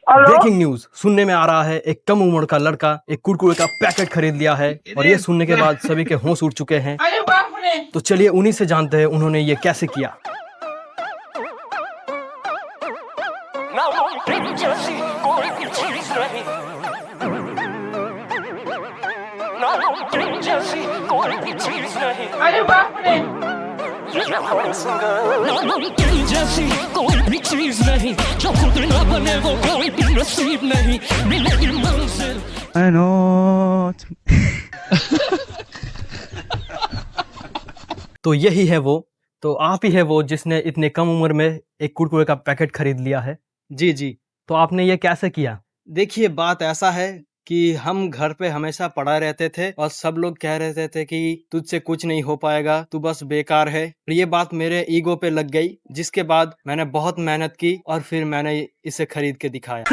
Hello. Breaking news सुनने में आ रहा है, एक कम उम्र का लड़का एक कुरकुरे का पैकेट खरीद लिया है और ये सुनने के बाद सभी के होश उड़ चुके हैं। अरे बाप रे। तो चलिए उन्हीं से जानते हैं उन्होंने ये कैसे किया। अरे बाप रे। जैसी कोई भी चीज नहीं जो खुद ना बने वो कोई भी नसीब नहीं मिलेगी मंजिल। I know. तो यही है वो, तो आप ही है वो जिसने इतने कम उम्र में एक कुरकुरे का पैकेट खरीद लिया है। जी, जी। तो आपने ये कैसे किया? देखिए, बात ऐसा है कि हम घर पे हमेशा पड़ा रहते थे और सब लोग कह रहे थे कि तुझसे कुछ नहीं हो पाएगा, तू बस बेकार है। ये बात मेरे ईगो पे लग गई, जिसके बाद मैंने बहुत मेहनत की और फिर मैंने इसे खरीद के दिखाया।